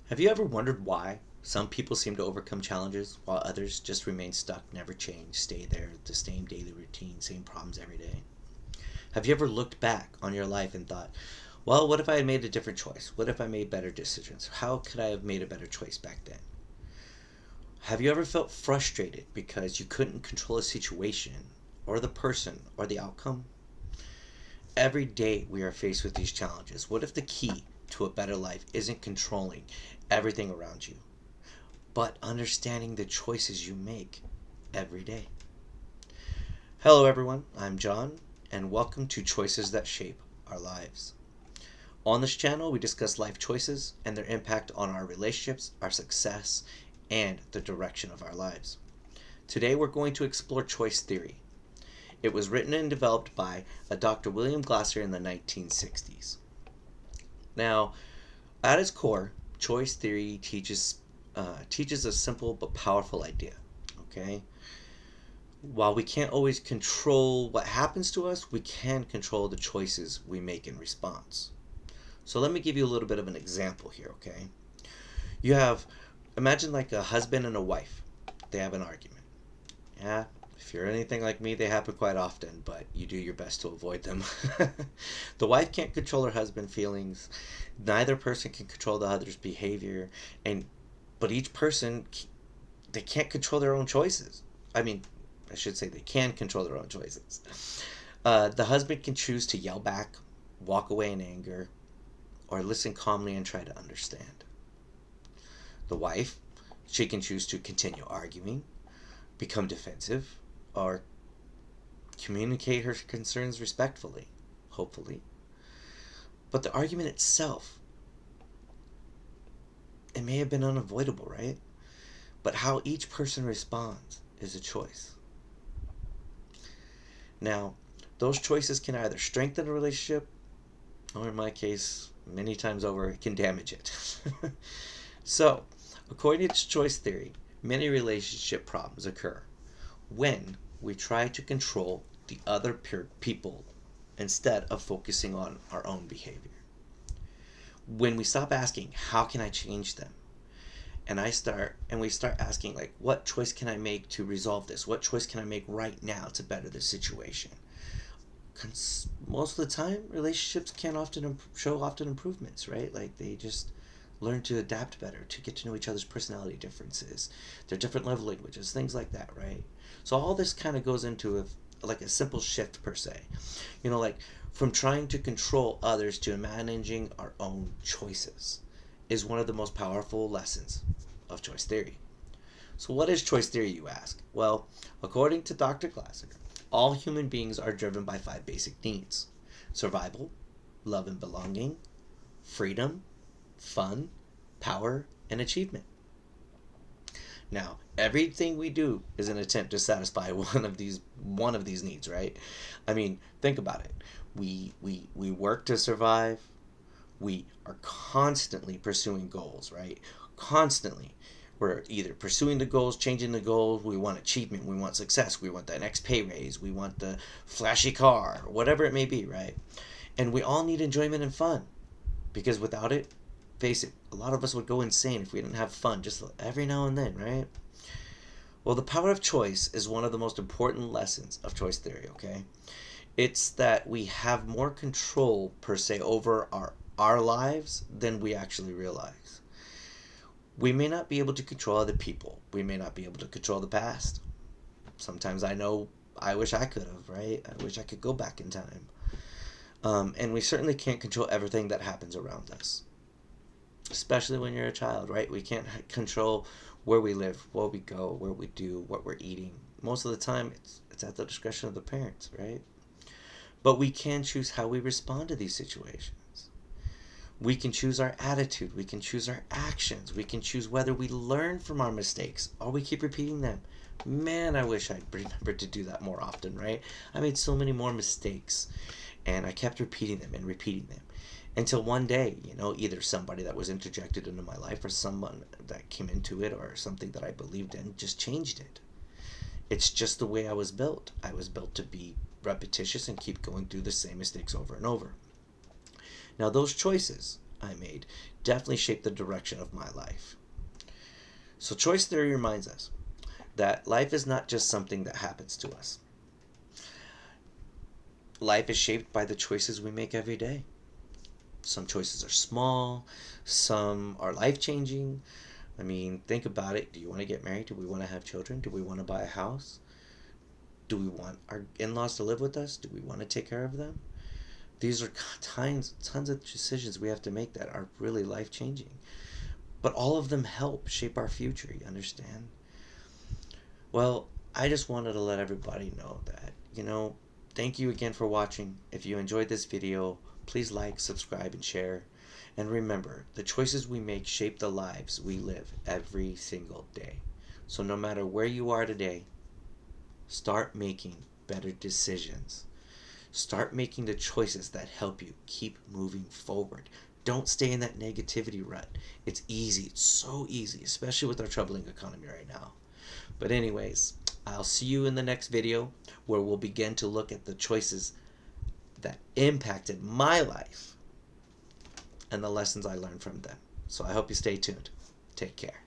Have you ever wondered why some people seem to overcome challenges while others just remain stuck, never change, stay there, the same daily routine, same problems every day? Have you ever looked back on your life and thought, well, what if I had made a different choice? What if I made better decisions? How could I have made a better choice back then? Have you ever felt frustrated because you couldn't control a situation or the person or the outcome? Every day we are faced with these challenges. What if the key to a better life isn't controlling everything around you, but understanding the choices you make every day? Hello, everyone. I'm John, and welcome to Choices That Shape Our Lives. On this channel, we discuss life choices and their impact on our relationships, our success, and the direction of our lives. Today, we're going to explore choice theory. It was written and developed by a Dr. William Glasser in the 1960s. Now, at its core, choice theory teaches a simple but powerful idea. Okay, while we can't always control what happens to us, we can control the choices we make in response. So let me give you a little bit of an example here. Okay, you have imagine like a husband and a wife. They have an argument. Yeah, if you're anything like me, they happen quite often, but you do your best to avoid them. The wife can't control her husband's feelings. Neither person can control the other's behavior, and but each person they can't control their own choices. I mean, I should say they can control their own choices. The husband can choose to yell back, walk away in anger, or listen calmly and try to understand. The wife, she can choose to continue arguing, become defensive, or communicate her concerns respectfully, hopefully. But the argument itself, it may have been unavoidable, right? But how each person responds is a choice. Now, those choices can either strengthen a relationship, or in my case, many times over, it can damage it. So, according to choice theory, many relationship problems occur when we try to control the other people instead of focusing on our own behavior. When we stop asking, how can I change them? And we start asking like, what choice can I make to resolve this? What choice can I make right now to better the situation? Most of the time, relationships can often show often improvements, right? Like they just learn to adapt better, to get to know each other's personality differences, their different love languages, things like that, right? So all this kind of goes into like a simple shift per se, like from trying to control others to managing our own choices is one of the most powerful lessons of choice theory. So, what is choice theory, you ask? Well, according to Dr. Glasser, all human beings are driven by five basic needs: survival, love and belonging, freedom, fun, power, and achievement. Now, everything we do is an attempt to satisfy one of these needs, right? I mean, think about it. We work to survive. We are constantly pursuing goals, right? Constantly. We're either pursuing the goals, changing the goals, we want achievement, we want success, we want the next pay raise, we want the flashy car, whatever it may be, right? And we all need enjoyment and fun because without it, face it, a lot of us would go insane if we didn't have fun just every now and then, right? Well, the power of choice is one of the most important lessons of choice theory, okay? It's that we have more control per se over our lives than we actually realize. We may not be able to control other people. We may not be able to control the past. Sometimes I know I wish I could have, right? I wish I could go back in time. And we certainly can't control everything that happens around us, especially when you're a child, right? We can't control where we live, where we go, where we do, what we're eating. Most of the time, it's at the discretion of the parents, right? But we can choose how we respond to these situations. We can choose our attitude. We can choose our actions. We can choose whether we learn from our mistakes or we keep repeating them. Man, I wish I'd remembered to do that more often, right? I made so many more mistakes and I kept repeating them and repeating them until one day, either somebody that was interjected into my life or someone that came into it or something that I believed in just changed it. It's just the way I was built. I was built to be repetitious and keep going through the same mistakes over and over. Now, those choices I made definitely shaped the direction of my life. So, choice theory reminds us that life is not just something that happens to us. Life is shaped by the choices we make every day. Some choices are small, some are life changing. I mean, think about it. Do you want to get married? Do we want to have children? Do we want to buy a house? Do we want our in laws to live with us? Do we want to take care of them? These are tons of decisions we have to make that are really life changing. But all of them help shape our future, you understand? Well, I just wanted to let everybody know that, thank you again for watching. If you enjoyed this video, please like, subscribe, and share. And remember, the choices we make shape the lives we live every single day. So no matter where you are today, start making better decisions. Start making the choices that help you keep moving forward. Don't stay in that negativity rut. It's easy. It's so easy, especially with our troubling economy right now. But anyways, I'll see you in the next video where we'll begin to look at the choices that impacted my life and the lessons I learned from them. So I hope you stay tuned. Take care.